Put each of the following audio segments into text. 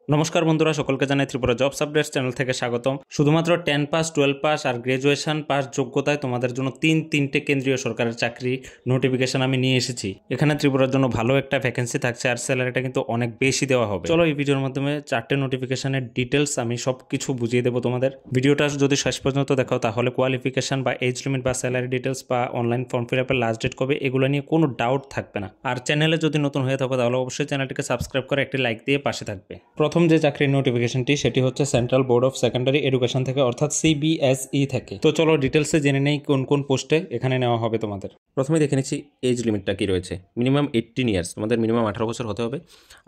নমস্কার বন্ধুরা, সকলকে জানাই ত্রিপুরা জবস আপডেটস চ্যানেল থেকে স্বাগতম। শুধুমাত্র 10 পাস, 12 পাস আর গ্রাজুয়েশন পাস যোগ্যতায় তোমাদের জন্য তিনটে কেন্দ্রীয় সরকারের চাকরি নোটিফিকেশন আমি নিয়ে এসেছি। এখানে ত্রিপুরার জন্য ভালো একটা ভ্যাকেন্সি থাকছে আর স্যালারিটা কিন্তু অনেক বেশি দেওয়া হবে। চলো এই ভিডিওর মাধ্যমে 4টে নোটিফিকেশনের ডিটেলস আমি সব কিছু বুঝিয়ে দেবো তোমাদের। ভিডিওটা যদি শেষ পর্যন্ত দেখাও তাহলে কোয়ালিফিকেশন বা এজ লিমিট বা স্যালারি ডিটেলস বা অনলাইন ফর্ম ফিল আপের লাস্ট ডেট কবে এগুলো নিয়ে কোনো ডাউট থাকবে না। আর চ্যানেলে যদি নতুন হয়ে থাকো তাহলে অবশ্যই চ্যানেলটিকে সাবস্ক্রাইব করে একটি লাইক দিয়ে পাশে থাকবে। প্রথম যে চাকরির নোটিফিকেশনটি সেটি হচ্ছে central board of secondary education থেকে, অর্থাৎ সিবিএসই থেকে। তো চলো ডিটেলসে জেনে নেই কোন কোন পোস্টে এখানে নেওয়া হবে তোমাদের। প্রথমে দেখে নিচ্ছি এজ লিমিটটা কি রয়েছে। মিনিমাম 18 ইয়ার্স, তোমাদের মিনিমাম 18 বছর হতে হবে।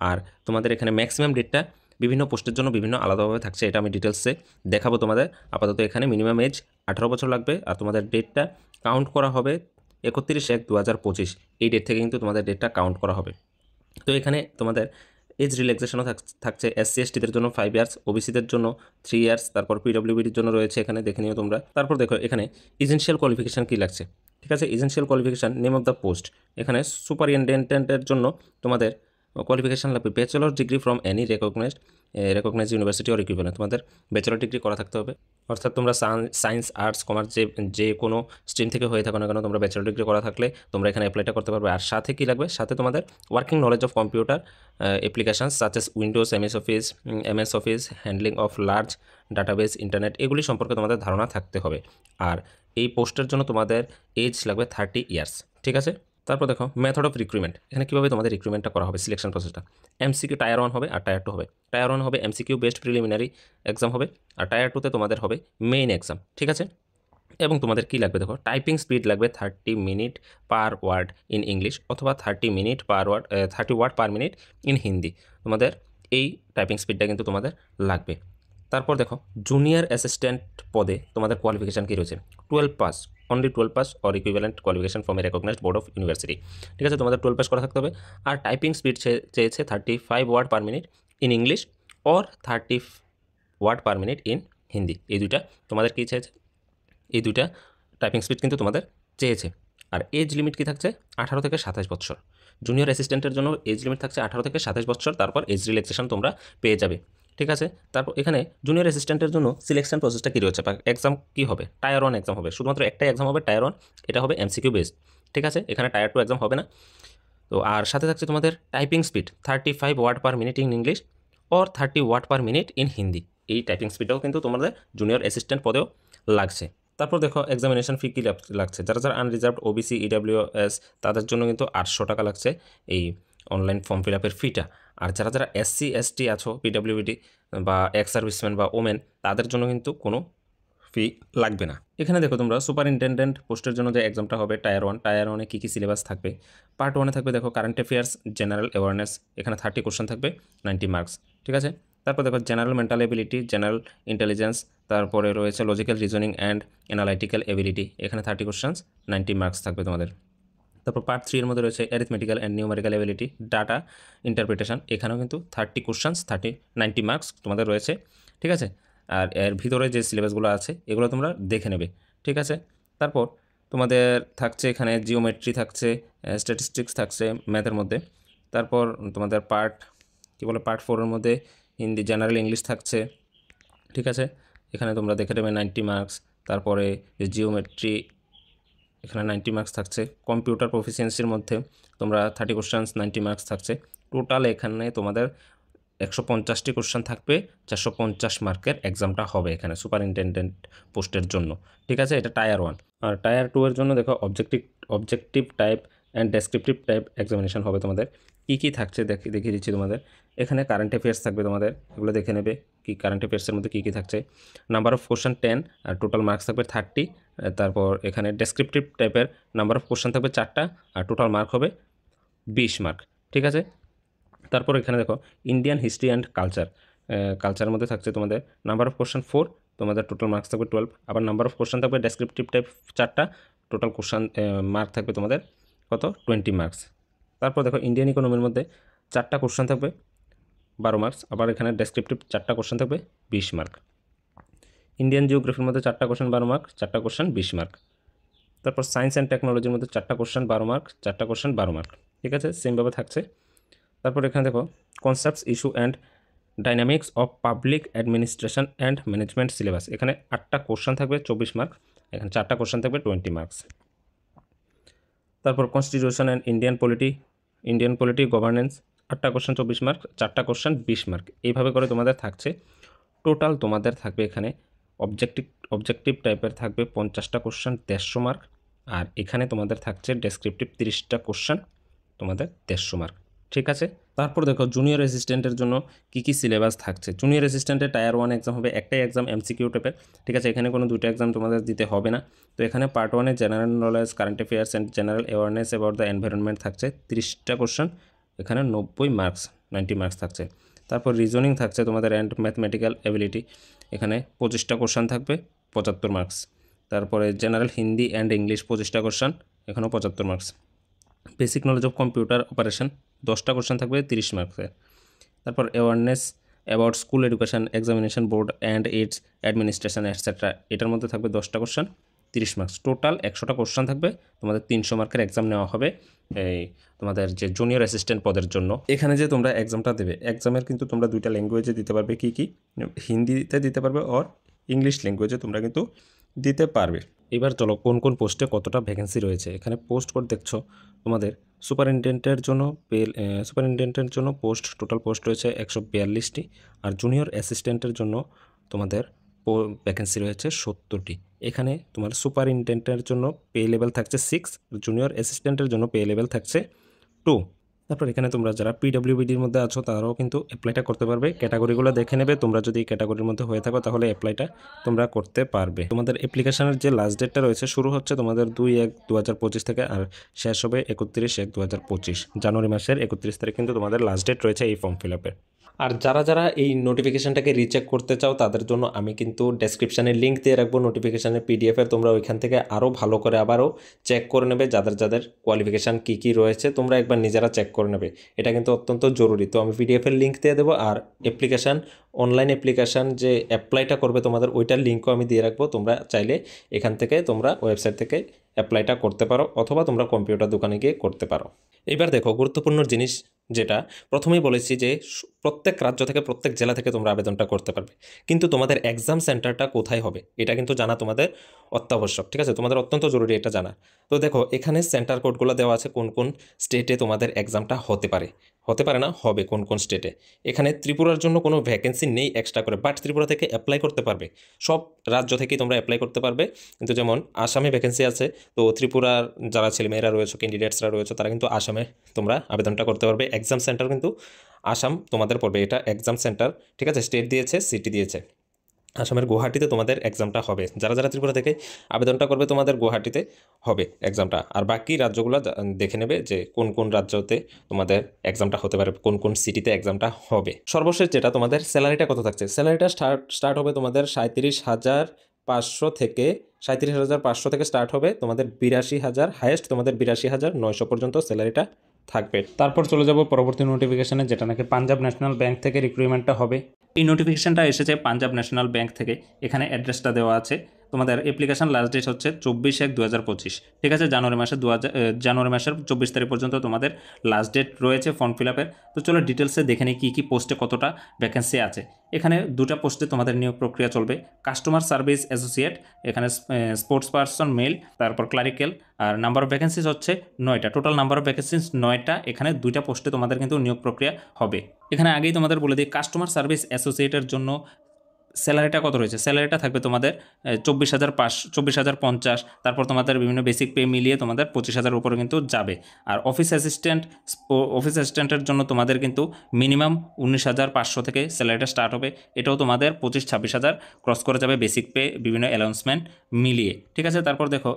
আর তোমাদের এখানে ম্যাক্সিমাম ডেটটা বিভিন্ন পোস্টের জন্য বিভিন্ন আলাদাভাবে থাকছে, এটা আমি ডিটেলসে দেখাবো তোমাদের। আপাতত এখানে মিনিমাম এজ 18 বছর লাগবে আর তোমাদের ডেটটা কাউন্ট করা হবে 31/1/2025। এই ডেট থেকে কিন্তু তোমাদের ডেটটা কাউন্ট করা হবে। তো এখানে তোমাদের এজ রিল্যাক্সেশনও থাকছে এসসি এসটিদের জন্য 5 ইয়ার্স, ওবিসিদের জন্য 3 ইয়ার্স, তারপর পিডব্লিউবির জন্য রয়েছে এখানে, দেখে নিও তোমরা। তারপর দেখো এখানে ইসেনশিয়াল কোয়ালিফিকেশান কী লাগছে। ঠিক আছে, essential qualification, name of the post. এখানে সুপারিনটেন্ডেন্টের জন্য তোমাদের কোয়ালিফিকেশান লাগবে bachelor degree from any recognized university or equivalent. তোমাদের ব্যাচেলর ডিগ্রি করা থাকতে হবে, অর্থাৎ তোমরা সায়েন্স, আর্টস, কমার্স যে কোনো স্ট্রিম থেকে হয়ে থাকো না কেন, তোমরা ব্যাচেলর ডিগ্রি করা থাকলে তোমরা এখানে অ্যাপ্লাইটা করতে পারবে। আর সাথে কী লাগবে, সাথে তোমাদের working knowledge of computer applications such as Windows, MS office, handling of large database, internet, এগুলি সম্পর্কে তোমাদের ধারণা থাকতে হবে। আর এই পোস্টের জন্য তোমাদের এজ লাগবে 30 ইয়ার্স। ঠিক আছে, তারপর দেখো মেথড অফ রিক্রুটমেন্ট। এখানে কীভাবে তোমাদের রিক্রুটমেন্টটা করা হবে, সিলেকশন প্রসেসটা। এমসিকিউ টায়ার 1 হবে আর টায়ার 2 হবে। টায়ার 1 হবে এমসিকিউ বেস্ট প্রিলিমিনারি এক্সাম হবে, আর টায়ার 2তে তোমাদের হবে মেইন এক্সাম। ঠিক আছে, এবং তোমাদের কী লাগবে দেখো, টাইপিং স্পিড লাগবে 30 minute per word in English অথবা 30 minute per word 30 word per minute in Hindi. তোমাদের এই টাইপিং স্পিডটা কিন্তু তোমাদের লাগবে। তারপর দেখো জুনিয়র অ্যাসিস্ট্যান্ট পদে তোমাদের কোয়ালিফিকেশান কী রয়েছে, 12 pass, only 12 pass or equivalent qualification from a recognized board of university. ঠিক আছে, তোমাদের 12 পাস করা থাকতে হবে। আর টাইপিং স্পিড চেয়েছে 35 word per minute in English or 30 word per minute in Hindi. এই দুইটা তোমাদের কী চেয়েছে, এই দুইটা টাইপিং স্পিড কিন্তু তোমাদের চেয়েছে। আর এজ লিমিট কী থাকছে, 18 থেকে 27 বছর। জুনিয়র অ্যাসিস্ট্যান্টের জন্য এজ লিমিট থাকছে 18 থেকে 27 বছর, তারপর এজ রিল্যাক্সেশন তোমরা পেয়ে যাবে। ঠিক আছে, তারপর এখানে জুনিয়র অ্যাসিস্ট্যান্টের জন্য সিলেকশন প্রসেসটা কী রয়েছে, এক্সাম কী হবে, টায়ার 1 এক্সাম হবে, শুধুমাত্র একটাই এক্সাম হবে টায়ার 1, এটা হবে এমসিকিউ বেসড। ঠিক আছে, এখানে টায়ার 2 এক্সাম হবে না। তো আর সাথে থাকছে তোমাদের typing speed 35 word per minute in English or 30 word per minute in Hindi. এই টাইপিং স্পিডটাও কিন্তু তোমাদের জুনিয়র অ্যাসিস্ট্যান্ট পদেও লাগছে। তারপর দেখো এক্সামিনেশন ফি কী লাগছে। যারা আনরিজার্ভড ওবিসি ইডাব্লিউএস তাদের জন্য কিন্তু 800 টাকা লাগছে এই অনলাইন ফর্ম ফিল আপের ফিটা। আর যারা এসসি এসটি আছো, পিডাব্লিউডি বা এক্স সার্ভিসম্যান বা ওমেন, তাদের জন্য কিন্তু কোনো ফি লাগবে না। এখানে দেখো তোমরা সুপারিনটেন্ডেন্ট পোস্টের জন্য যে এক্সামটা হবে টায়ার 1, টায়ার 1-এ কী কী সিলেবাস থাকবে। পার্ট 1-এ থাকবে দেখো কারেন্ট অ্যাফেয়ার্স, জেনারেল অ্যাওয়ারনেস, এখানে 30 কোশ্চেন থাকবে, 90 মার্কস। ঠিক আছে, তারপর দেখো general mental ability, general intelligence, তারপরে রয়েছে logical reasoning and analytical ability, এখানে 30 কোশ্চেন্স, 90 মার্কস থাকবে তোমাদের। তারপর পার্ট 3-এর মধ্যে রয়েছে arithmetical and numerical ability, data interpretation, এখানেও কিন্তু 30 কোশ্চেন্স, 90 মার্কস তোমাদের রয়েছে। ঠিক আছে, আর এর ভিতরে যে সিলেবাসগুলো আছে এগুলো তোমরা দেখে নেবে। ঠিক আছে, তারপর তোমাদের থাকছে এখানে জিওমেট্রি থাকছে, স্ট্যাটিস্টিক্স থাকছে ম্যাথের মধ্যে। তারপর তোমাদের পার্ট 4-এর মধ্যে হিন্দি, জেনারেল ইংলিশ থাকছে। ঠিক আছে, এখানে তোমরা দেখে নেবে 90 মার্কস। তারপরে জিওমেট্রি, এখানে 90 মার্কস থাকছে। কম্পিউটার প্রফিসিয়েন্সির মধ্যে তোমরা 30 কোশ্চেন্স, 90 মার্কস থাকছে। টোটাল এখানে তোমাদের 150টি কোশ্চেন থাকবে, 450 মার্কের এক্সামটা হবে এখানে সুপারিনটেন্ডেন্ট পোস্টের জন্য। ঠিক আছে, এটা টায়ার 1। আর টায়ার 2-এর জন্য দেখো objective type and descriptive type examination হবে তোমাদের। কী কী থাকছে দেখিয়ে দিচ্ছি তোমাদের। এখানে কারেন্ট অ্যাফেয়ার্স থাকবে তোমাদের, এগুলো দেখে নেবে কি কারেন্ট অ্যাফেয়ার্সের মধ্যে কী কী থাকছে। নাম্বার অফ কোশ্চেন 10 আর টোটাল মার্কস থাকবে 30। তারপর এখানে ডেসক্রিপটিভ টাইপের নাম্বার অফ কোশ্চেন থাকবে 4টা আর টোটাল মার্ক হবে 20 মার্ক। ঠিক আছে, তারপর এখানে দেখো ইন্ডিয়ান হিস্ট্রি অ্যান্ড কালচারের মধ্যে থাকছে তোমাদের নাম্বার অফ কোশ্চেন 4, তোমাদের টোটাল মার্কস থাকবে 12। আবার নাম্বার অফ কোশ্চেন থাকবে ডেসক্রিপটিভ টাইপ 4টা, টোটাল কোশ্চেন মার্ক থাকবে তোমাদের কত, 20 মার্কস। তারপর দেখো ইন্ডিয়ান ইকোনমির মধ্যে 4টা কোশ্চেন থাকবে, 12 মার্কস। আবার এখানে ডেসক্রিপটিভ 4টা কোশ্চেন থাকবে, 20 মার্ক। ইন্ডিয়ান জিওগ্রাফির মধ্যে 4টা কোশ্চেন 12 মার্ক, 4টা কোশ্চেন 20 মার্ক। তারপর সায়েন্স অ্যান্ড টেকনোলজির মধ্যে 4টা কোশ্চেন 12 মার্ক, 4টা কোশ্চেন 12 মার্ক। ঠিক আছে, সেমভাবে থাকছে। তারপর এখানে দেখো concepts, issue and dynamics of public administration and management syllabus, এখানে 8টা কোশ্চেন থাকবে 24 মার্ক, এখানে 4টা কোশ্চেন থাকবে 20 মার্কস। তারপর constitution and Indian polity governance, 8টা কোশ্চেন 24 মার্ক, 4টা কোশ্চেন 20 মার্ক, এইভাবে করে তোমাদের থাকছে। টোটাল তোমাদের থাকবে এখানে অবজেক্টিভ টাইপের থাকবে 50টা কোশ্চেন 150 মার্ক, আর এখানে তোমাদের থাকছে ডেসক্রিপটিভ 30টা কোশ্চেন তোমাদের 150 মার্ক, ঠিক আছে। তারপর দেখো জুনিয়র অ্যাসিস্ট্যান্টের জন্য কী সিলেবাস থাকছে। জুনিয়র অ্যাসিস্ট্যান্টের টায়ার 1 এক্সাম হবে, একটাই এক্সাম এমসিকিউ টাইপের, ঠিক আছে, এখানে কোনো 2টা এক্সাম তোমাদের দিতে হবে না। তো এখানে পার্ট 1-এ general knowledge, current affairs and general awareness about the environment থাকছে 30টা কোশ্চেন, এখানে 90 মার্কস 90 মার্কস থাকছে। তারপর রিজনিং থাকছে তোমাদের অ্যান্ড ম্যাথমেটিক্যাল এবিলিটি, এখানে 25টা কোশ্চেন থাকবে 75 মার্কস। তারপরে জেনারেল হিন্দি অ্যান্ড ইংলিশ 25টা কোশ্চেন, এখানেও 75 marks. Basic knowledge of computer operation 10টা কোশ্চেন থাকবে 30 মার্কসের। তারপর awareness about school education examination board and its administration etcetera, এটার মধ্যে থাকবে 10টা কোশ্চেন 30 মার্কস। টোটাল 100টা কোশ্চেন থাকবে, তোমাদের 300 মার্কের এক্সাম নেওয়া হবে এই তোমাদের যে জুনিয়র অ্যাসিস্ট্যান্ট পদের জন্য। এখানে যে তোমরা এক্সামটা দেবে, এক্সামের কিন্তু তোমরা 2টা ল্যাঙ্গুয়েজে দিতে পারবে, কি হিন্দিতে দিতে পারবে আর ইংলিশ ল্যাঙ্গুয়েজে তোমরা কিন্তু দিতে পারবে। এবার চলো কোন কোন পোস্টে কতটা ভ্যাকেন্সি রয়েছে। এখানে পোস্ট কোড দেখছো তোমাদের সুপারিনটেন্ডেন্টের জন্য পোস্ট, টোটাল পোস্ট রয়েছে 142টি, আর জুনিয়র অ্যাসিস্ট্যান্টের জন্য তোমাদের ভ্যাকেন্সি রয়েছে 70টি। এখানে তোমার সুপারিনটেন্ডেন্টের জন্য পে লেভেল থাকছে 6, জুনিয়র অ্যাসিস্ট্যান্টের জন্য পে লেভেল থাকছে 2। তারপর এখানে তোমরা যারা পিডব্লিউবিডির মধ্যে আছো তারাও কিন্তু অ্যাপ্লাইটা করতে পারবে। ক্যাটাগরিগুলো দেখে নেবে, তোমরা যদি ক্যাটাগরির মধ্যে হয়ে থাকো তাহলে অ্যাপ্লাইটা তোমরা করতে পারবে। তোমাদের অ্যাপ্লিকেশনের যে লাস্ট ডেটটা রয়েছে শুরু হচ্ছে তোমাদের 2/1/2025 থেকে, আর শেষ হবে 31/1/2025, জানুয়ারি মাসের 31 তারিখ কিন্তু তোমাদের লাস্ট ডেট রয়েছে এই ফর্ম ফিল আপের। আর যারা এই নোটিফিকেশানটাকে রিচেক করতে চাও তাদের জন্য আমি কিন্তু ডেসক্রিপশানে লিঙ্ক দিয়ে রাখবো নোটিফিকেশানের পিডিএফের, তোমরা ওইখান থেকে আরও ভালো করে আবারও চেক করে নেবে যাদের কোয়ালিফিকেশান কী রয়েছে, তোমরা একবার নিজেরা চেক করে নেবে, এটা কিন্তু অত্যন্ত জরুরি। তো আমি পিডিএফের লিঙ্ক দিয়ে দেবো, আর অনলাইন অ্যাপ্লিকেশান যে অ্যাপ্লাইটা করবে তোমাদের ওইটার লিঙ্কও আমি দিয়ে রাখবো, তোমরা চাইলে এখান থেকে তোমরা ওয়েবসাইট থেকে অ্যাপ্লাইটা করতে পারো, অথবা তোমরা কম্পিউটার দোকানে গিয়ে করতে পারো। এবার দেখো গুরুত্বপূর্ণ জিনিস যেটা প্রথমেই বলেছি যে প্রত্যেক রাজ্য থেকে প্রত্যেক জেলা থেকে তোমরা আবেদনটা করতে পারবে, কিন্তু তোমাদের এক্সাম সেন্টারটা কোথায় হবে এটা কিন্তু জানা তোমাদের অত্যাবশ্যক, ঠিক আছে, তোমাদের অত্যন্ত জরুরি এটা জানা। তো দেখো এখানে সেন্টার কোডগুলো দেওয়া আছে, কোন কোন স্টেটে তোমাদের এক্সামটা হতে পারে না, হবে কোন কোন স্টেটে। এখানে ত্রিপুরার জন্য কোনো ভ্যাকেন্সি নেই এক্সট্রা করে, বাট ত্রিপুরা থেকে অ্যাপ্লাই করতে পারবে, সব রাজ্য থেকেই তোমরা অ্যাপ্লাই করতে পারবে। কিন্তু যেমন আসামে ভ্যাকেন্সি আছে, তো ত্রিপুরার যারা ছেলেমেয়েরা রয়েছে, ক্যান্ডিডেটসরা রয়েছে, তারা কিন্তু আসামে তোমরা আবেদনটা করতে পারবে। এক্সাম সেন্টার কিন্তু আসাম তোমাদের পড়বে, এটা এক্সাম সেন্টার, ঠিক আছে, স্টেট দিয়েছে, সিটি দিয়েছে। আসামের গুয়াহাটিতে তোমাদের এক্সামটা হবে, যারা ত্রিপুরা থেকে আবেদনটা করবে তোমাদের গুয়াহাটিতে হবে এক্সামটা। আর বাকি রাজ্যগুলো দেখে নেবে যে কোন কোন রাজ্যতে তোমাদের এক্সামটা হতে পারে, কোন কোন সিটিতে এক্সামটা হবে। সর্বশেষ যেটা তোমাদের স্যালারিটা কত থাকছে, স্যালারিটা স্টার্ট হবে তোমাদের 37,500 থেকে 37,500 থেকে স্টার্ট হবে, তোমাদের 82,000 হাইয়েস্ট তোমাদের 82,900 পর্যন্ত স্যালারিটা থাকবে। তারপর চলে যাব পরবর্তী নোটিফিকেশানে, যেটা নাকি পাঞ্জাব ন্যাশনাল ব্যাংক থেকে রিক্রুটমেন্টটা হবে। এই নোটিফিকেশানটা এসেছে পাঞ্জাব ন্যাশনাল ব্যাংক থেকে, এখানে অ্যাড্রেসটা দেওয়া আছে। তোমাদের অ্যাপ্লিকেশান লাস্ট ডেট হচ্ছে 24/1/2025, ঠিক আছে, জানুয়ারি মাসের 24 তারিখ পর্যন্ত তোমাদের লাস্ট ডেট রয়েছে ফর্ম ফিল আপের। তো চলো ডিটেলসে দেখে নিই কী পোস্টে কতটা ভ্যাকেন্সি আছে। এখানে 2টা পোস্টে তোমাদের নিয়োগ প্রক্রিয়া চলবে, কাস্টমার সার্ভিস অ্যাসোসিয়েট, এখানে স্পোর্টস পারসন মেল, তারপর ক্লারিক্যাল, আর নাম্বার অফ ভ্যাকেন্সিস হচ্ছে 9টা, টোটাল নাম্বার অফ ভ্যাকেন্সিস 9টা। এখানে 2টা পোস্টে তোমাদের কিন্তু নিয়োগ প্রক্রিয়া হবে। এখানে আগেই তোমাদের বলে দিই কাস্টমার সার্ভিস অ্যাসোসিয়েটের জন্য স্যালারিটা কত রয়েছে, স্যালারিটা থাকবে তোমাদের 24,50, তারপর তোমাদের বিভিন্ন বেসিক পে মিলিয়ে তোমাদের 25,000 উপরে কিন্তু যাবে। আর অফিস অ্যাসিস্ট্যান্টের জন্য তোমাদের কিন্তু মিনিমাম 19,500 থেকে স্যালারিটা স্টার্ট হবে, এটাও তোমাদের 25-26,000 ক্রস করে যাবে বেসিক পে বিভিন্ন অ্যানাউন্সমেন্ট মিলিয়ে, ঠিক আছে। তারপর দেখো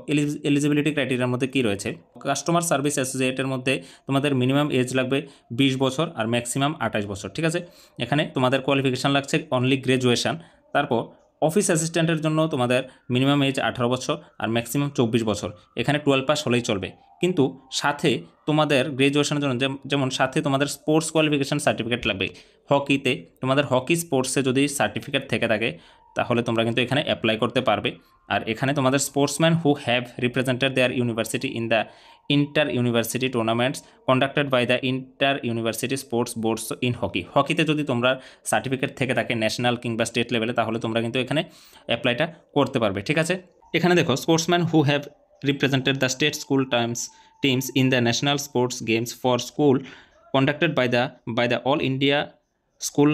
এলিজিবিলিটি ক্রাইটেরিয়ার মধ্যে কী রয়েছে। কাস্টমার সার্ভিস অ্যাসোসিয়েটের মধ্যে তোমাদের মিনিমাম এজ লাগবে 20 বছর আর ম্যাক্সিমাম 28 বছর, ঠিক আছে। এখানে তোমাদের কোয়ালিফিকেশান লাগছে অনলি গ্র্যাজুয়েশন। তারপর অফিস অ্যাসিস্ট্যান্টের জন্য তোমাদের মিনিমাম এজ 18 বছর আর ম্যাক্সিমাম 24 বছর, এখানে 12 পাস হলেই চলবে। কিন্তু সাথে তোমাদের গ্র্যাজুয়েশনের জন্য যেমন সাথে তোমাদের স্পোর্টস কোয়ালিফিকেশান সার্টিফিকেট লাগবে। হকিতে তোমাদের হকি স্পোর্টসে যদি সার্টিফিকেট থেকে থাকে তাহলে তোমরা কিন্তু এখানে অ্যাপ্লাই করতে পারবে। আর এখানে তোমাদের sportsman who have represented their university in the inter university tournaments conducted by the inter university sports boards in হকিতে যদি তোমরা সার্টিফিকেট থেকে থাকে ন্যাশনাল কিংবা স্টেট লেভেলে, তাহলে তোমরা কিন্তু এখানে অ্যাপ্লাইটা করতে পারবে। ঠিক আছে, এখানে দেখো sportsman who have represented the state school teams in the national sports games for school conducted by the all India school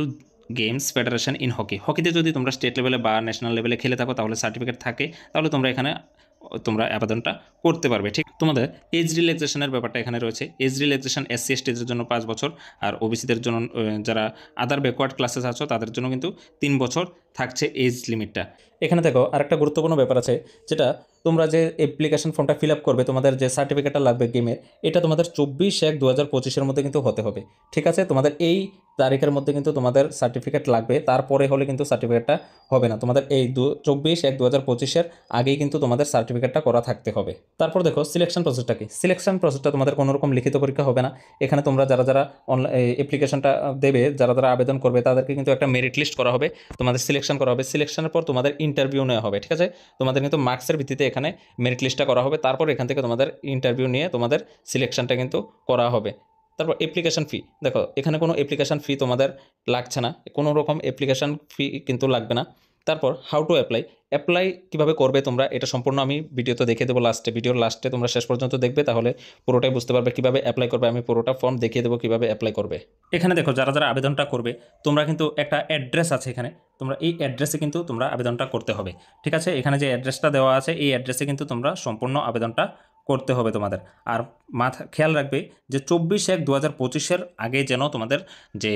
games federation in হকিতে যদি তোমরা স্টেট লেভেলে বা ন্যাশনাল লেভেলে খেলে থাকো, তাহলে সার্টিফিকেট থাকে, তাহলে তোমরা এখানে আবেদনটা করতে পারবে। ঠিক, তোমাদের এজ রিল্যাক্সেশনের ব্যাপারটা এখানে রয়েছে। এজ রিল্যাক্সেশন SC STদের জন্য 5 বছর, আর ওবিসিদের জন্য যারা আদার ব্যাকওয়ার্ড ক্লাসেস আছো তাদের জন্য কিন্তু 3 বছর থাকছে এজ লিমিটটা। এখানে দেখো আরেকটা গুরুত্বপূর্ণ ব্যাপার আছে, যেটা তোমরা যে অ্যাপ্লিকেশন ফর্মটা ফিল আপ করবে, তোমাদের যে সার্টিফিকেটটা লাগবে গেমের, এটা তোমাদের 24/1/2025 মধ্যে কিন্তু হতে হবে। ঠিক আছে, তোমাদের এই তারিখের মধ্যে কিন্তু তোমাদের সার্টিফিকেট লাগবে, তারপরে হলে কিন্তু সার্টিফিকেটটা হবে না। তোমাদের এই 24/1/2025 আগেই কিন্তু তোমাদের সার্টিফিকেটটা করা থাকতে হবে। তারপর দেখো সিলেকশন প্রসেসটা কি। সিলেকশন প্রসেসটা তোমাদের কোনো রকম লিখিত পরীক্ষা হবে না। এখানে তোমরা যারা অনলাইন অ্যাপ্লিকেশনটা দেবে, যারা আবেদন করবে, তাদেরকে কিন্তু একটা মেরিট লিস্ট করা হবে, তোমাদের সিলেকশন করা হবে। সিলেকশনের পর তোমাদের ইন্টারভিউ নেওয়া হবে। ঠিক আছে, তোমাদের কিন্তু মার্কসের ভিত্তিতে এখানে মেরিট লিস্টটা করা হবে, তারপর এখান থেকে তোমাদের ইন্টারভিউ নিয়ে তোমাদের সিলেকশনটা কিন্তু করা হবে। তারপর অ্যাপ্লিকেশন ফি, দেখো এখানে কোনো অ্যাপ্লিকেশন ফি তোমাদের লাগছে না, কোনো রকম অ্যাপ্লিকেশন ফি কিন্তু লাগবে না। তারপর হাউ টু অ্যাপ্লাই কীভাবে করবে তোমরা, এটা সম্পূর্ণ আমি ভিডিওতে দেখিয়ে দেবো ভিডিওর লাস্টে তোমরা শেষ পর্যন্ত দেখবে, তাহলে পুরোটাই বুঝতে পারবে কীভাবে অ্যাপ্লাই করবে। আমি পুরোটা ফর্ম দেখিয়ে দেবো কীভাবে অ্যাপ্লাই করবে। এখানে দেখো যারা আবেদনটা করবে, তোমরা কিন্তু একটা অ্যাড্রেস আছে এখানে, তোমরা এই অ্যাড্রেসে কিন্তু তোমরা আবেদনটা করতে হবে। ঠিক আছে, এখানে যে অ্যাড্রেসটা দেওয়া আছে এই অ্যাড্রেসে কিন্তু তোমরা সম্পূর্ণ আবেদনটা করতে হবে তোমাদের। আর খেয়াল রাখবে যে 24/1/2025 আগে যেন তোমাদের যে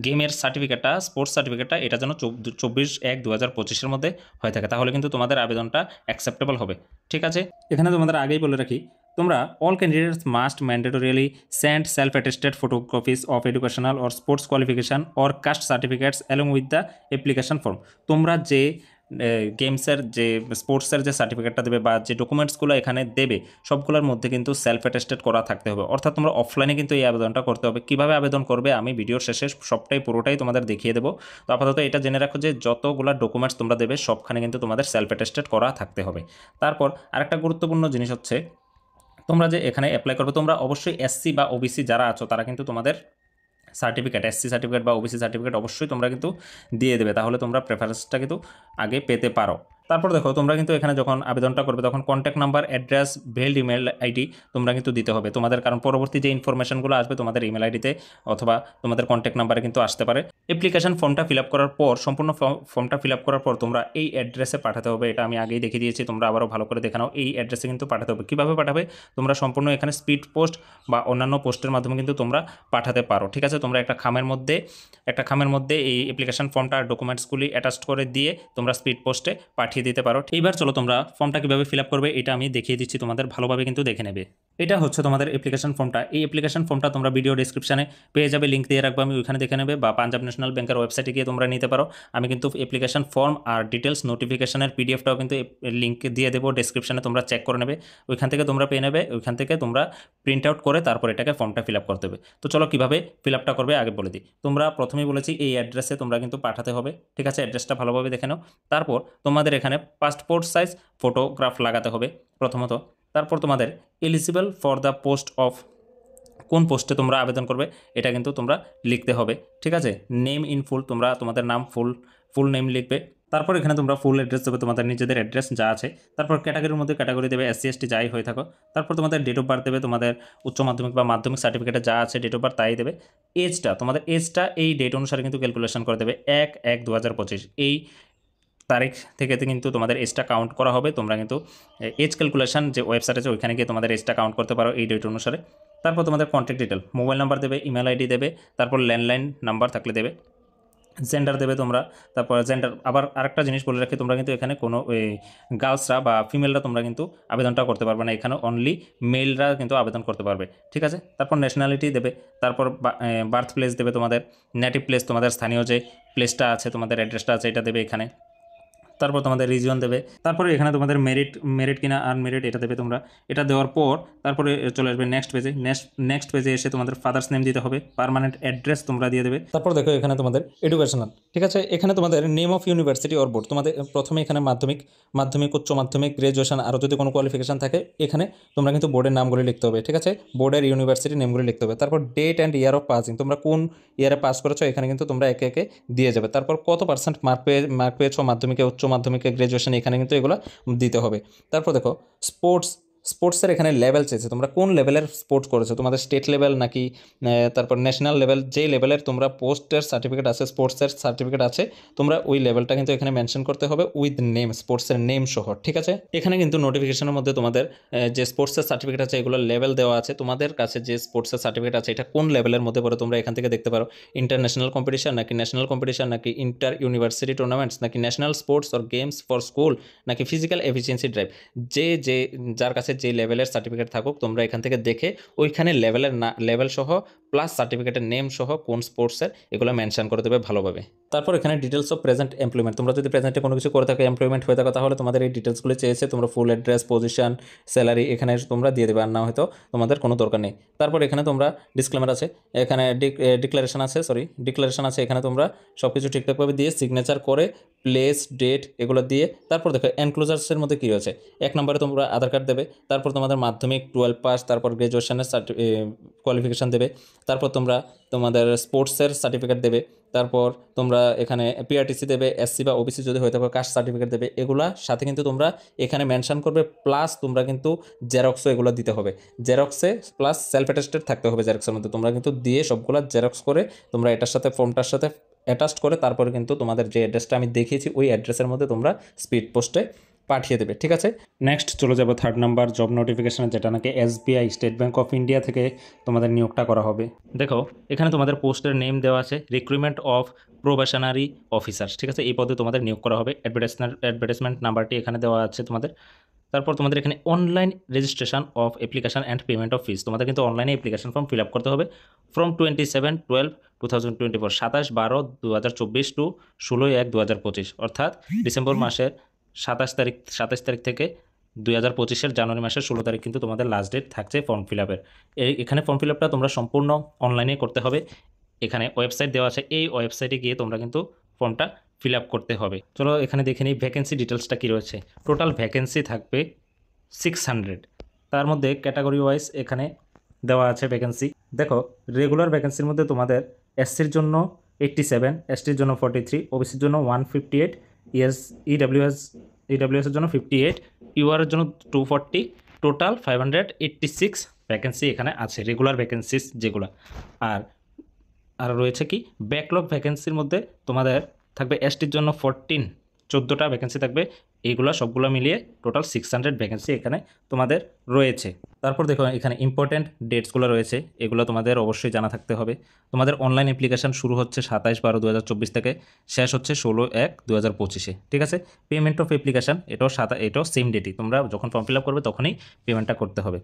গেমের সার্টিফিকেটটা, স্পোর্টস সার্টিফিকেটটা, এটা যেন 24/1/2025 মধ্যে হয়ে থাকে, তাহলে কিন্তু তোমাদের আবেদনটা অ্যাকসেপ্টেবল হবে। ঠিক আছে, এখানে তোমাদের আগেই বলে রাখি, তোমরা all candidates must mandatorily send self attested photocopies of educational or sports qualification or caste certificates along with the application form. তোমরা যে গেমসের যে স্পোর্টসের যে সার্টিফিকেটটা দেবে বা যে ডকুমেন্টসগুলো এখানে দেবে, সবগুলোর মধ্যে কিন্তু সেলফ অ্যাটেস্টেড করা থাকতে হবে। অর্থাৎ তোমরা অফলাইনে কিন্তু এই আবেদনটা করতে হবে। কীভাবে আবেদন করবে আমি ভিডিওর শেষে পুরোটাই তোমাদের দেখিয়ে দেবো। তো আপাতত এটা জেনে রাখো যে যতগুলো ডকুমেন্টস তোমরা দেবে সবখানে কিন্তু তোমাদের সেলফ অ্যাটেস্টেড করা থাকতে হবে। তারপর আরেকটা গুরুত্বপূর্ণ জিনিস হচ্ছে, তোমরা যে এখানে অ্যাপ্লাই করবে, তোমরা অবশ্যই SC বা OBC যারা আছো তারা কিন্তু তোমাদের সার্টিফিকেট, SC সার্টিফিকেট বা OBC সার্টিফিকেট অবশ্যই তোমরা কিন্তু দিয়ে দেবে, তাহলে তোমরা প্রেফারেন্সটা কিন্তু আগে পেতে পারো। তারপর দেখো তোমরা কিন্তু এখানে যখন আবেদনটা করবে, তখন contact number, address, valid email ID তোমরা কিন্তু দিতে হবে তোমাদের, কারণ পরবর্তী যে ইনফরমেশনগুলো আসবে তোমাদের ইমেল আইডিতে অথবা তোমাদের কন্ট্যাক্ট নাম্বারে কিন্তু আসতে পারে। অ্যাপ্লিকেশন ফর্মটা ফিল আপ করার পর, সম্পূর্ণ ফর্মটা ফিল আপ করার পর তোমরা এই অ্যাড্রেসে পাঠাতে হবে। এটা আমি আগেই দেখিয়ে দিয়েছি, তোমরা আবারও ভালো করে দেখে নাও। এই অ্যাড্রেসে কিন্তু পাঠাতে হবে। কীভাবে পাঠাবে, তোমরা সম্পূর্ণ এখানে স্পিড পোস্ট বা অন্যান্য পোস্টের মাধ্যমে কিন্তু তোমরা পাঠাতে পারো। ঠিক আছে, তোমরা একটা খামের মধ্যে এই অ্যাপ্লিকেশন ফর্মটা ডকুমেন্টসগুলি অ্যাটাচ করে দিয়ে তোমরা স্পিড পোস্টে পাঠিয়ে দিতে পারো। এইবার চলো তোমরা ফর্মটা কীভাবে ফিল আপ করবে এটা আমি দেখিয়ে দিচ্ছি, তোমাদের ভালোভাবে কিন্তু দেখে নেবে। এটা হচ্ছে তোমাদের অ্যাপ্লিকেশন ফর্মটা। এই অ্যাপ্লিকেশন ফর্মটা তোমরা ভিডিও ডিসক্রিপশনে পেয়ে যাবে, লিঙ্ক দিয়ে রাখবো আমি, ওইখানে দেখে নেবে, বা পাঞ্জাব ন্যাশনাল ব্যাংকের ওয়েবসাইটে গিয়ে তোমরা নিতে পারো। আমি কিন্তু অ্যাপ্লিকেশন ফর্ম আর ডিটেলস নোটিফিকেশনের PDFটাও কিন্তু লিঙ্ক দিয়ে দেবো ডেসক্রিপশনে, তোমরা চেক করে নেবে, ওইখান থেকে তোমরা পেয়ে নেবে, ওইখান থেকে তোমরা প্রিন্ট আউট করে তারপর এটাকে ফর্মটা ফিল আপ করতে হবে। তো চলো কীভাবে ফিল আপটা করবে আগে বলে দিই। তোমরা প্রথমেই বলেছি এই অ্যাড্রেসে তোমরা কিন্তু পাঠাতে হবে। ঠিক আছে, অ্যাড্রেসটা ভালোভাবে দেখে নাও। তারপর তোমাদের এখানে পাসপোর্ট সাইজ ফটোগ্রাফ লাগাতে হবে প্রথমত। তারপর তোমাদের eligible for the post of, কোন পোস্টে তোমরা আবেদন করবে এটা কিন্তু তোমরা লিখতে হবে। ঠিক আছে, নেম ইন ফুল, তোমরা তোমাদের নাম ফুল নেম লিখবে। তারপর এখানে তোমরা ফুল অ্যাড্রেস দেবে, তোমাদের নিজেদের অ্যাড্রেস যা আছে। তারপর ক্যাটাগরির মধ্যে ক্যাটাগরি দেবে, SC ST যাই হয়ে থাকো। তারপর তোমাদের ডেট অফ বার্থ দেবে, তোমাদের উচ্চ মাধ্যমিক বা মাধ্যমিক সার্টিফিকেটে যা আছে ডেট অফ বার্থ তাই দেবে। তোমাদের এজটা এই ডেট অনুসারে কিন্তু ক্যালকুলেশন করে দেবে, 1/1/2025 এই তারিখ থেকে কিন্তু তোমাদের এজটা কাউন্ট করা হবে। তোমরা কিন্তু এজ ক্যালকুলেশন যে ওয়েবসাইট আছে ওইখানে গিয়ে তোমাদের এজটা কাউন্ট করতে পারো এই ডেট অনুসারে। তারপর তোমাদের কন্ট্যাক্ট ডিটেল, মোবাইল নাম্বার দেবে, ইমেল আইডি দেবে, তারপর ল্যান্ডলাইন নাম্বার থাকলে দেবে, জেন্ডার দেবে তোমরা। তারপর জেন্ডার, আবার আরেকটা জিনিস বলে রাখি, তোমরা কিন্তু এখানে কোনো গার্লসরা বা ফিমেলরা তোমরা কিন্তু আবেদনটা করতে পারবে না, এখানে অনলি মেলরা কিন্তু আবেদন করতে পারবে। ঠিক আছে, তারপর ন্যাশনালিটি দেবে, তারপর বার্থ প্লেস দেবে, তোমাদের নেটিভ প্লেস, তোমাদের স্থানীয় যে প্লেসটা আছে, তোমাদের অ্যাড্রেসটা আছে এটা দেবে এখানে। তারপর তোমাদের রিজিয়ন দেবে, তারপরে এখানে তোমাদের মেরিট কিনা আনমেরিট এটা দেবে তোমরা। এটা দেওয়ার পর তারপরে চলে আসবে নেক্সট পেজে। নেক্সট পেজে এসে তোমাদের ফাদার্স নেম দিতে হবে, পার্মানেন্ট অ্যাড্রেস তোমরা দিয়ে দেবে। তারপর দেখো এখানে তোমাদের এডুকেশনাল, ঠিক আছে, এখানে তোমাদের name of university or board, তোমাদের প্রথমে এখানে মাধ্যমিক উচ্চ মাধ্যমিক গ্রাজুয়েশন আরও যদি কোনো কোয়ালিফিকেশান থাকে এখানে তোমরা কিন্তু বোর্ডের নামগুলি লিখতে হবে, ঠিক আছে, বোর্ডের ইউনিভার্সিটি নেমগুলি লিখতে হবে। তারপর date and year of passing, তোমরা কোন ইয়ারে পাস করেছো এখানে কিন্তু তোমরা একে একে দিয়ে যাবে। তারপর কত পার্সেন্ট মার্ক পেয়েছো মাধ্যমিকে, উচ্চ মাধ্যমিকে, গ্রাজুয়েশন, এখানে কিন্তু এগুলো দিতে হবে। তারপর দেখো স্পোর্টসের এখানে লেভেল চেয়েছে, তোমরা কোন লেভেলের স্পোর্টস করেছো, তোমাদের স্টেট লেভেল নাকি তারপর ন্যাশনাল লেভেল, যেই লেভেলের তোমরা পোস্টের সার্টিফিকেট আছে, স্পোর্টসের সার্টিফিকেট আছে, তোমরা ওই লেভেলটা কিন্তু এখানে মেনশন করতে হবে উইথ নেম, স্পোর্টসের নেম সহ, ঠিক আছে। এখানে কিন্তু নোটিফিকেশনের মধ্যে তোমাদের যে স্পোর্টসের সার্টিফিকেট আছে এগুলো লেভেল দেওয়া আছে, তোমাদের কাছে যে স্পোর্টসের সার্টিফিকেট আছে এটা কোন লেভেলের মধ্যে পড়ে তোমরা এখান থেকে দেখতে পারো। ইন্টারন্যাশনাল কম্পিটিশন নাকি ন্যাশনাল কম্পিটিশন নাকি ইন্টার ইউনিভার্সিটি টুর্নামেন্টস নাকি national sports or games for school নাকি ফিজিক্যাল এফিসিয়েন্সি ড্রাইভ, যার কাছে যে লেভেলের সার্টিফিকেট থাকুক তোমরা এখান থেকে দেখে ওইখানে লেভেল সহ প্লাস সার্টিফিকেটের নেম সহ কোন স্পোর্টসের এগুলো মেনশন করে দেবে ভালোভাবে। তারপর এখানে ডিটেলস অফ প্রেজেন্ট এমপ্লয়মেন্ট, তোমরা যদি প্রেজেন্টে কোনো কিছু করে থাকো, এমপ্লয়মেন্ট হয়ে থাকো, তাহলে তোমাদের এই ডিটেলসগুলো চেয়েছে, তোমরা ফুল অ্যাড্রেস, পজিশন, স্যালারি এখানে তোমরা দিয়ে দেবে, আর না হয়তো তোমাদের কোনো দরকার নেই। তারপর এখানে তোমরা ডিসক্লেমার আছে, এখানে ডিক্লারেশন আছে, এখানে তোমরা সব কিছু ঠিকঠাকভাবে দিয়ে সিগনেচার করে প্লেস, ডেট এগুলো দিয়ে, তারপর দেখো এনক্লোজার্সের মধ্যে কী রয়েছে। 1 নম্বরে তোমরা আধার কার্ড দেবে, তারপর তোমাদের মাধ্যমিক 12 পাস, তারপর গ্রাজুয়েশনের কোয়ালিফিকেশান দেবে, তারপর তোমাদের স্পোর্টসের সার্টিফিকেট দেবে, তারপর তোমরা এখানে পিআরটিসি দেবে, এসসি বা ওবিসি যদি হয়ে থাকে কাস্ট সার্টিফিকেট দেবে, এগুলা সাথে কিন্তু তোমরা এখানে মেনশন করবে, প্লাস তোমরা কিন্তু জেরক্সও এগুলো দিতে হবে, জেরক্সে প্লাস সেলফ অ্যাটেস্টেড থাকতে হবে জেরক্সের মধ্যে, তোমরা কিন্তু দিয়ে সবগুলো জেরক্স করে তোমরা এটার সাথে ফর্মটার সাথে অ্যাটাচ করে তারপরে কিন্তু তোমাদের যে অ্যাড্রেসটা আমি দেখিয়েছি ওই অ্যাড্রেসের মধ্যে তোমরা স্পিড পোস্টে পাঠিয়ে দেবে, ঠিক আছে। নেক্সট চলে যাব 3rd নাম্বার জব নোটিফিকেশানে, যেটা নাকি SBI state bank of India থেকে তোমাদের নিয়োগটা করা হবে। দেখো এখানে তোমাদের পোস্টের নেম দেওয়া আছে, রিক্রুটমেন্ট অফ প্রোবেশনারি অফিসার্স, ঠিক আছে, এই পদে তোমাদের নিয়োগ করা হবে। অ্যাডভার্টাইজমেন্ট নাম্বারটি এখানে দেওয়া আছে তোমাদের। তারপর তোমাদের এখানে online registration of application and payment of fees, তোমাদের কিন্তু অনলাইনে অ্যাপ্লিকেশন ফর্ম ফিল আপ করতে হবে ফ্রম 27/12/2024, 27/12/2024 টু 16/1/2025, অর্থাৎ ডিসেম্বর মাসের 27 তারিখ থেকে 2025-এর জানুয়ারি মাসের 16 তারিখ কিন্তু তোমাদের লাস্ট ডেট থাকছে ফর্ম ফিল আপের। এখানে ফর্ম ফিল আপটা তোমরা সম্পূর্ণ অনলাইনে করতে হবে, এখানে ওয়েবসাইট দেওয়া আছে, এই ওয়েবসাইটে গিয়ে তোমরা কিন্তু ফর্মটা ফিল আপ করতে হবে। চলো এখানে দেখে নিই ভ্যাকেন্সি ডিটেলসটা কী রয়েছে। টোটাল ভ্যাকেন্সি থাকবে 600, তার মধ্যে ক্যাটাগরি ওয়াইজ এখানে দেওয়া আছে ভ্যাকেন্সি। দেখো রেগুলার ভ্যাকেন্সির মধ্যে তোমাদের এসসির জন্য 87, এসটির জন্য 43, ওবিসির জন্য 158, ইডাব্লিউএসের জন্য 58, ইউআরের জন্য 240, টোটাল 586 ভ্যাকেন্সি এখানে আছে রেগুলার ভ্যাকেন্সিস যেগুলো। আর রয়েছে কি ব্যাকলগ ভ্যাকেন্সির মধ্যে তোমাদের থাকবে এসটির জন্য 14টা ভ্যাকেন্সি থাকবে, এইগুলো সবগুলো মিলিয়ে টোটাল 600 ভ্যাকেন্সি এখানে তোমাদের রয়েছে। তারপর দেখো এখানে ইম্পর্ট্যান্ট ডেটসগুলো রয়েছে, এগুলো তোমাদের অবশ্যই জানা থাকতে হবে। তোমাদের অনলাইন অ্যাপ্লিকেশান শুরু হচ্ছে 27/12/2024 থেকে, শেষ হচ্ছে 16/1/2025, ঠিক আছে। পেমেন্ট অফ অ্যাপ্লিকেশান এটাও সেম ডেটই, তোমরা যখন ফর্ম ফিল আপ করবে তখনই পেমেন্টটা করতে হবে।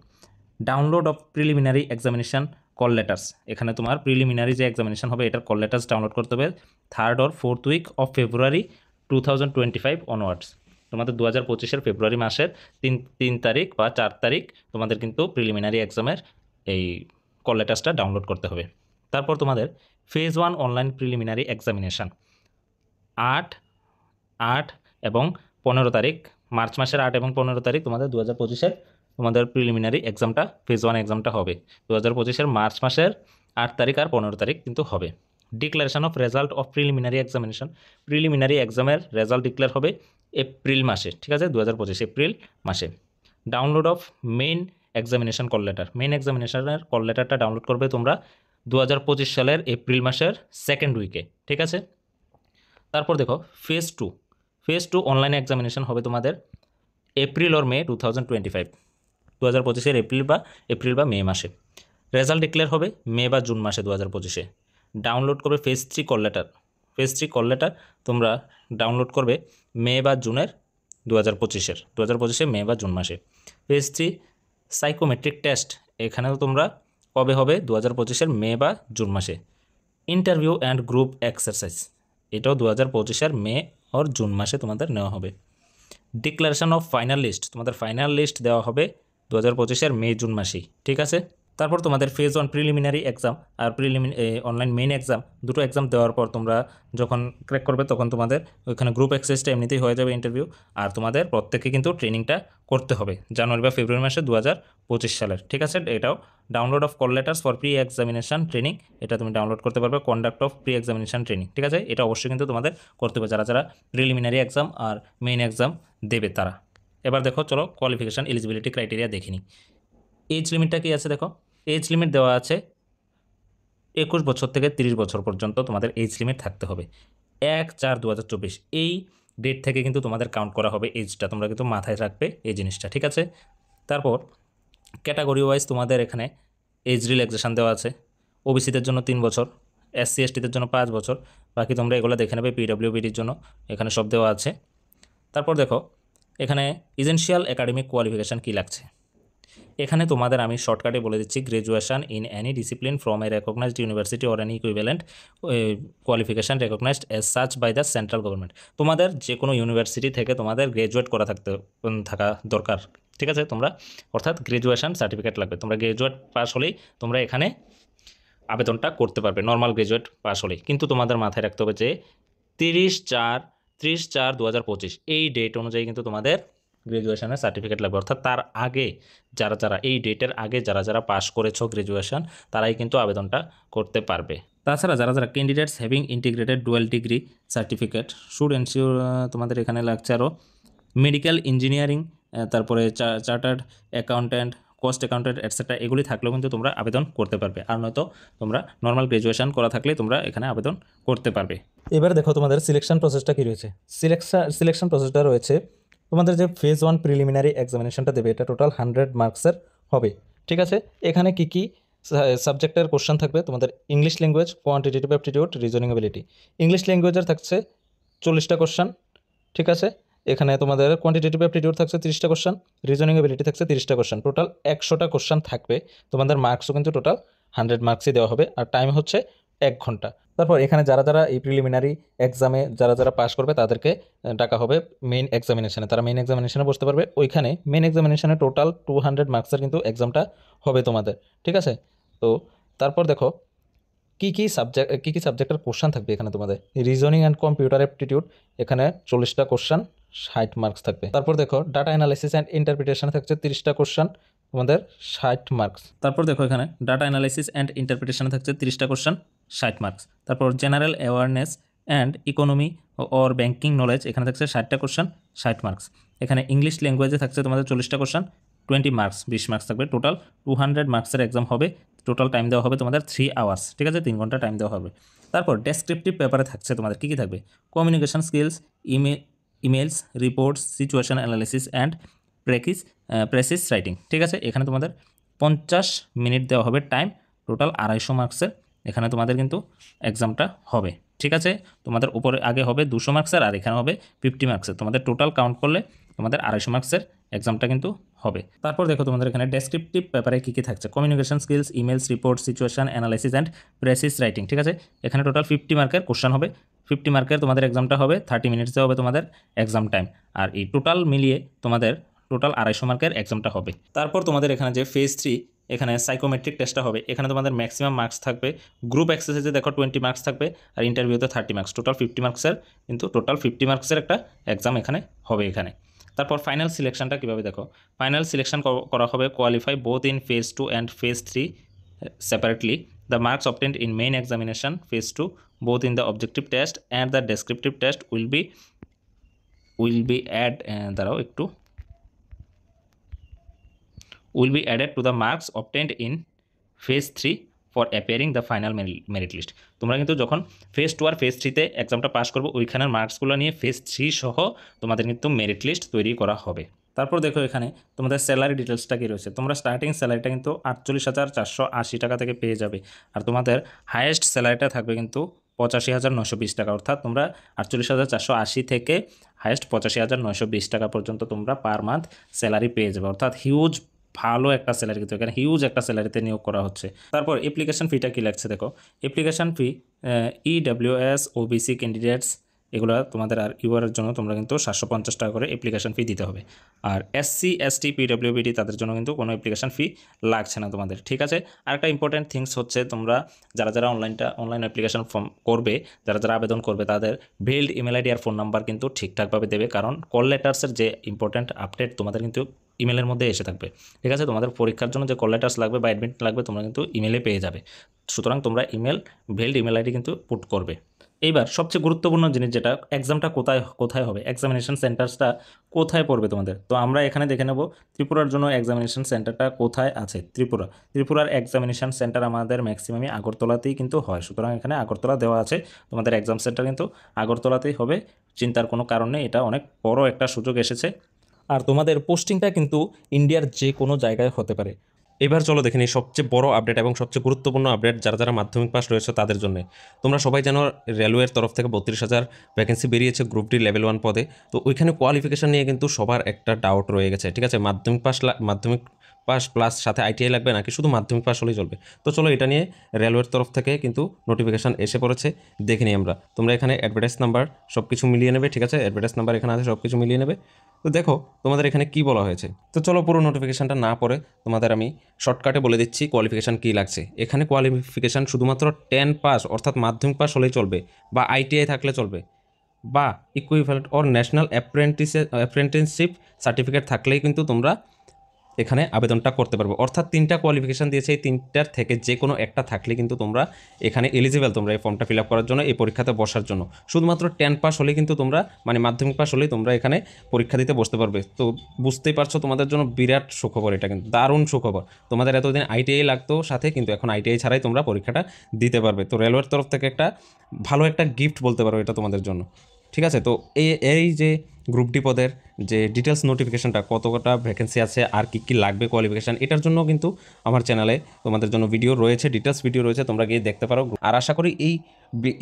Download of preliminary examination call letters, এখানে তোমার প্রিলিমিনারি যে এক্সামিনেশন হবে এটার কল লেটার্স ডাউনলোড করতে হবে 3rd or 4th week of February 2025 onwards. তোমাদের 2025-এর ফেব্রুয়ারি মাসের 3 তারিখ বা 4 তারিখ তোমাদের কিন্তু প্রিলিমিনারি এক্সামের এই কল লেটার্সটা ডাউনলোড করতে হবে। তারপর তোমাদের ফেজ 1 অনলাইন প্রিলিমিনারি এক্সামিনেশান 8 এবং 15 তারিখ, মার্চ মাসের 8 এবং 15 তারিখ তোমাদের 2025-এর তোমাদের প্রিলিমিনারি এক্সামটা ফেজ 1 এক্সামটা হবে। 2025-এর মার্চ মাসের 8 তারিখ আর 15 তারিখ কিন্তু হবে। Declaration of result of preliminary examination, preliminary এক্সামের রেজাল্ট ডিক্লেয়ার হবে এপ্রিল মাসে, ঠিক আছে, 2025 এপ্রিল মাসে। Download of main examination call letter, main এক্সামিনেশনের কল লেটারটা ডাউনলোড করবে তোমরা 2025 সালের এপ্রিল মাসের 2nd উইকে, ঠিক আছে। তারপর দেখো ফেজ 2 অনলাইন এক্সামিনেশন হবে তোমাদের এপ্রিল অর মে 2025, 2025-এর এপ্রিল বা মে মাসে। রেজাল্ট ডিক্লেয়ার হবে মে বা জুন মাসে 2025-এ। ডাউনলোড করবে ফেজ 3 কল লেটার তোমরা ডাউনলোড করবে মে বা জুনের 2025-এ মে বা জুন মাসে। ফেজ 3 সাইকোমেট্রিক টেস্ট, এখানেও তোমরা কবে হবে 2025-এর মে বা জুন মাসে। ইন্টারভিউ অ্যান্ড গ্রুপ এক্সারসাইজ, এটাও 2025-এর মে ওর জুন মাসে তোমাদের নেওয়া হবে। ডিক্লারেশন অফ ফাইনাল লিস্ট, তোমাদের ফাইনাল লিস্ট দেওয়া হবে 2025-এর মে জুন মাসেই, ঠিক আছে। তারপর তোমাদের ফেজ 1 প্রিলিমিনারি এক্সাম আর অনলাইন মেইন এক্সাম, দুটো এক্সাম দেওয়ার পর তোমরা যখন ক্র্যাক করবে তখন তোমাদের ওইখানে গ্রুপ অ্যাক্সেসটা এমনিতেই হয়ে যাবে ইন্টারভিউ। আর তোমাদের প্রত্যেকে কিন্তু ট্রেনিংটা করতে হবে জানুয়ারি বা ফেব্রুয়ারি মাসে 2025 সালের, ঠিক আছে। এটাও download of call letters for pre examination training, এটা তুমি ডাউনলোড করতে পারবে। Conduct of pre examination training, ঠিক আছে, এটা অবশ্যই কিন্তু তোমাদের করতে হবে যারা যারা প্রিলিমিনারি এক্সাম আর মেইন এক্সাম দেবে তারা। এবার দেখো চলো কোয়ালিফিকেশান এলিজিবিলিটি ক্রাইটেরিয়া দেখিনি। এজ লিমিটটা কি আছে দেখো, এজ লিমিট দেওয়া আছে 21 বছর থেকে 30 বছর পর্যন্ত তোমাদের এজ লিমিট থাকতে হবে। 1/4/2024 এই ডেট থেকে কিন্তু তোমাদের কাউন্ট করা হবে এজটা, তোমরা কিন্তু মাথায় রাখবে এই জিনিসটা, ঠিক আছে। তারপর ক্যাটাগরি ওয়াইজ তোমাদের এখানে এজ রিল্যাক্সেশন দেওয়া আছে। ওবিসিদের জন্য 3 বছর, SC STদের জন্য 5 বছর, বাকি তোমরা এগুলো দেখে নেবে। PWBDর জন্য এখানে সব দেওয়া আছে। তারপর দেখো এখানে ইসেনশিয়াল একাডেমিক কোয়ালিফিকেশান কী লাগছে, এখানে তোমাদের আমি শর্টকাটে বলে দিচ্ছি, graduation in any discipline from a recognised university or any equivalent qualification recognised as such by the central government. তোমাদের যে কোনো ইউনিভার্সিটি থেকে তোমাদের গ্র্যাজুয়েট করা থাকা দরকার, ঠিক আছে। তোমরা অর্থাৎ গ্র্যাজুয়েশন সার্টিফিকেট লাগবে, তোমরা গ্র্যাজুয়েট পাস হলেই তোমরা এখানে আবেদনটা করতে পারবে, নর্মাল গ্র্যাজুয়েট পাস হলেই। কিন্তু তোমাদের মাথায় রাখতে হবে যে 30/4/2025 এই ডেট অনুযায়ী কিন্তু তোমাদের গ্র্যাজুয়েশনের সার্টিফিকেট লাগবে। অর্থাৎ তার আগে যারা এই ডেটের আগে যারা পাস করেছো গ্র্যাজুয়েশন, তারাই কিন্তু আবেদনটা করতে পারবে। তাছাড়া যারা candidates having integrated dual degree certificate should ensure, তোমাদের এখানে লাগছে আরও মেডিকেল ইঞ্জিনিয়ারিং, তারপরে chartered accountant, cost accountant etcetera, এগুলি থাকলেও কিন্তু তোমরা আবেদন করতে পারবে। আর নয়তো তোমরা নর্মাল গ্র্যাজুয়েশন করা থাকলে তোমরা এখানে আবেদন করতে পারবে। এবার দেখো তোমাদের সিলেকশন প্রসেসটা কী রয়েছে। সিলেকশন প্রসেসটা রয়েছে, তোমাদের যে ফেজ 1 প্রিলিমিনারি এক্সামিনেশনটা দেবে এটা টোটাল 100 মার্কসের হবে, ঠিক আছে। এখানে কি কি সাবজেক্টের কোশ্চেন থাকবে, তোমাদের English language, quantitative aptitude, reasoning ability. English ল্যাঙ্গুয়েজের থাকছে 40টা কোশ্চেন, ঠিক আছে। এখানে তোমাদের কোয়ান্টিটেটিভ অ্যাপটিটিউড থাকছে 30টা কোশ্চেন, রিজনিং এবিলিটি থাকছে 30টা কোশ্চেন, টোটাল 100টা কোশ্চেন থাকবে। তোমাদের মার্কসও কিন্তু টোটাল 100 মার্কসই দেওয়া হবে, আর টাইম হচ্ছে 1 ঘন্টা। তারপর এখানে যারা এই প্রিলিমিনারি এক্সামে যারা পাস করবে তাদেরকে ডাকা হবে মেইন এক্সামিনেশনে, তারা মেইন এক্সামিনেশনে বসতে পারবে। ওইখানে মেইন এক্সামিনেশনে টোটাল 200 মার্কসের কিন্তু এক্সামটা হবে তোমাদের, ঠিক আছে। তো তারপর দেখো কী কী সাবজেক্টের কোশ্চেন থাকবে এখানে তোমাদের। রিজনিং অ্যান্ড কম্পিউটার অ্যাপটিটিউড, এখানে 40টা কোশ্চেন, 60 মার্কস থাকবে। তারপর দেখো ডাটা অ্যানালাইসিস অ্যান্ড ইন্টারপ্রিটেশন থাকছে 30টা কোশ্চেন, তোমাদের 60 মার্কস। তারপর দেখো এখানে ডাটা অ্যানালাইসিস অ্যান্ড ইন্টারপ্রিটেশনে থাকছে 30টা কোশ্চেন, 60 মার্কস। তারপর general awareness and economy or banking knowledge, এখানে থাকছে 60টা কোশ্চেন, 60 মার্কস। এখানে ইংলিশ ল্যাঙ্গুয়েজে থাকছে তোমাদের 40টা কোশ্চেন, 20 মার্কস, 20 মার্কস থাকবে। টোটাল 200 মার্কসের এক্সাম হবে। টোটাল টাইম দেওয়া হবে তোমাদের 3 আওয়ার্স, ঠিক আছে, 3 ঘন্টা টাইম দেওয়া হবে। তারপর ডেসক্রিপটিভ পেপারে থাকছে তোমাদের কী থাকবে, communication skills, emails, reports, situation analysis and precis writing, ঠিক আছে। এখানে তোমাদের 50 মিনিট দেওয়া হবে টাইম, টোটাল 250 মার্কসের এখানে তোমাদের কিন্তু এক্সামটা হবে, ঠিক আছে। তোমাদের উপরে আগে হবে 200 মার্কসের, আর এখানে হবে 50 মার্কসের। তোমাদের টোটাল কাউন্ট করলে তোমাদের 250 মার্কসের এক্সামটা কিন্তু হবে। তারপর দেখো তোমাদের এখানে ডেসক্রিপটিভ পেপারে কী কী থাকছে, communication skills, emails, report, situation analysis and precis writing, ঠিক আছে। এখানে টোটাল 50 মার্কের কোশ্চেন হবে, 50 মার্কের তোমাদের এক্সামটা হবে, 30 মিনিটসে হবে তোমাদের এক্সাম টাইম। আর এই টোটাল মিলিয়ে তোমাদের টোটাল 250 মার্কের এক্সামটা হবে। তারপর তোমাদের এখানে যে ফেজ 3, এখানে সাইকোমেট্রিক টেস্টটা হবে। এখানে তোমাদের ম্যাক্সিমাম মার্কস থাকবে, গ্রুপ এক্সারসাইজে দেখো 20 মার্কস থাকবে, আর ইন্টারভিউতে 30 মার্কস, টোটাল 50 মার্কসের কিন্তু টোটাল 50 মার্কসের একটা এক্সাম এখানে হবে এখানে। তারপর ফাইনাল সিলেকশনটা কীভাবে দেখো, ফাইনাল সিলেকশন করা হবে qualify both in phase 2 and phase 3 separately. The marks obtained in main examination phase 2 both in the objective test and the descriptive test will be added to the marks obtained in phase 3 for appearing the final merit list. তোমরা কিন্তু যখন phase 2 আর phase 3-তে এক্সামটা pass করবো, ওইখানের মার্কসগুলো নিয়ে phase 3 সহ তোমাদের কিন্তু মেরিট লিস্ট তৈরি করা হবে। তারপর দেখো এখানে তোমাদের স্যালারি ডিটেলসটা কী রয়েছে। তোমরা স্টার্টিং স্যালারিটা কিন্তু 48,480 টাকা থেকে পেয়ে যাবে, আর তোমাদের হায়েস্ট স্যালারিটা থাকবে কিন্তু 85,920 টাকা। অর্থাৎ তোমরা 48,480 থেকে হায়েস্ট 85,920 টাকা পর্যন্ত তোমরা পার মান্থ স্যালারি পেয়ে যাবে। অর্থাৎ হিউজ ভালো একটা স্যালারি, কিন্তু এখানে হিউজ একটা স্যালারিতে নিয়োগ করা হচ্ছে। তারপর অ্যাপ্লিকেশন ফিটা কী লাগছে দেখো, application fee EWS OBC candidates এগুলো তোমাদের। আর ইউআরের জন্য তোমরা কিন্তু 750 টাকা করে অ্যাপ্লিকেশন ফি দিতে হবে। আর এসসি এসটি পিডব্লিউবিডি তাদের জন্য কিন্তু কোনো অ্যাপ্লিকেশন ফি লাগছে না তোমাদের, ঠিক আছে। আর একটা ইম্পর্টেন্ট থিংস হচ্ছে, তোমরা যারা অনলাইন অ্যাপ্লিকেশন ফর্ম করবে, যারা আবেদন করবে, তাদের ভেলড ইমেল আইডি আর ফোন নাম্বার কিন্তু ঠিকঠাকভাবে দেবে, কারণ কল লেটার্সের যে ইম্পর্টেন্ট আপডেট তোমাদের কিন্তু ইমেলের মধ্যে এসে থাকবে, ঠিক আছে। তোমাদের পরীক্ষার জন্য যে কল লেটার্স লাগবে বা অ্যাডমিট লাগবে তোমরা কিন্তু ইমেলে পেয়ে যাবে। সুতরাং তোমরা ভেলড ইমেল আইডি কিন্তু পুট করবে। এইবার সবচেয়ে গুরুত্বপূর্ণ জিনিস যেটা, এক্সামটা কোথায় হবে, এক্সামিনেশন সেন্টারসটা কোথায় পড়বে তোমাদের। তো আমরা এখানে দেখে নেব ত্রিপুরার জন্য এক্সামিনেশন সেন্টারটা কোথায় আছে। ত্রিপুরার এক্সামিনেশন সেন্টার আমাদের ম্যাক্সিমামই আগরতলাতেই কিন্তু হয়, সুতরাং এখানে আগরতলা দেওয়া আছে। তোমাদের এক্সাম সেন্টার কিন্তু আগরতলাতেই হবে, চিন্তার কোনো কারণ নেই। এটা অনেক বড় একটা সুযোগ এসেছে। আর তোমাদের পোস্টিংটা কিন্তু ইন্ডিয়ার যে কোনো জায়গায় হতে পারে। এবার চলো দেখে নিই সবচেয়ে বড় আপডেট এবং সবচেয়ে গুরুত্বপূর্ণ আপডেট যারা মাধ্যমিক পাস রয়েছে তাদের জন্য। তোমরা সবাই জানো রেলওয়ের তরফ থেকে 32,000 ভ্যাকেন্সি বেরিয়েছে গ্রুপ ডি লেভেল 1 পদে। তো ওইখানে কোয়ালিফিকেশান নিয়ে কিন্তু সবার একটা ডাউট রয়ে গেছে, ঠিক আছে। মাধ্যমিক পাস প্লাস সাথে আইটিআই লাগবে নাকি শুধু মাধ্যমিক পাস হলেই চলবে। তো চলো এটা নিয়ে রেলওয়ের তরফ থেকে কিন্তু নোটিফিকেশান এসে পড়েছে, দেখে নিই আমরা। তোমরা এখানে অ্যাডভার্টাইজ নাম্বার সব কিছু মিলিয়ে নেবে, ঠিক আছে। অ্যাডভার্টাইজ নাম্বার এখানে আছে, সব কিছু মিলিয়ে নেবে। তো দেখো তোমাদের এখানে কি বলা হয়েছে। তো চলো পুরো নোটিফিকেশানটা না পড়ে তোমাদের আমি শর্টকাটে বলে দিচ্ছি কোয়ালিফিকেশান কী লাগছে। এখানে কোয়ালিফিকেশান শুধুমাত্র 10 পাস অর্থাৎ মাধ্যমিক পাস হলেই চলবে, বা আইটিআই থাকলে চলবে, বা equivalent or national apprenticeship certificate থাকলেই কিন্তু তোমরা এখানে আবেদনটা করতে পারবে। অর্থাৎ 3টা কোয়ালিফিকেশান দিয়েছে, এই 3টার থেকে যে কোনো একটা থাকলে কিন্তু তোমরা এখানে এলিজিবল, তোমরা এই ফর্মটা ফিল আপ করার জন্য, এই পরীক্ষাতে বসার জন্য। শুধুমাত্র 10 পাস হলেই কিন্তু তোমরা, মানে মাধ্যমিক পাস হলেই তোমরা এখানে পরীক্ষা দিতে বসতে পারবে। তো বুঝতেই পারছো তোমাদের জন্য বিরাট সুখবর, এটা কিন্তু দারুণ সুখবর। তোমাদের এতদিন আইটিআই লাগতো সাথে, কিন্তু এখন আইটিআই ছাড়াই তোমরা পরীক্ষাটা দিতে পারবে। তো রেলওয়ের তরফ থেকে একটা ভালো একটা গিফট বলতে পারো এটা তোমাদের জন্য, ঠিক আছে। তো এই যে গ্রুপ ডি পদের যে ডিটেলস নোটিফিকেশানটা, কতটা ভ্যাকেন্সি আছে আর কী লাগবে কোয়ালিফিকেশান, এটার জন্য কিন্তু আমার চ্যানেলে তোমাদের জন্য ভিডিও রয়েছে, ডিটেলস ভিডিও রয়েছে, তোমরা গিয়ে দেখতে পারো। আর আশা করি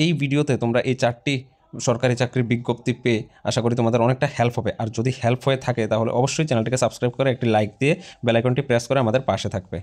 এই ভিডিওতে তোমরা এই 4টি সরকারি চাকরির বিজ্ঞপ্তি পেয়ে আশা করি তোমাদের অনেকটা হেল্প হবে। আর যদি হেল্প হয়ে থাকে তাহলে অবশ্যই চ্যানেলটিকে সাবস্ক্রাইব করে একটি লাইক দিয়ে বেল আইকনটি প্রেস করে আমাদের পাশে থাকবে।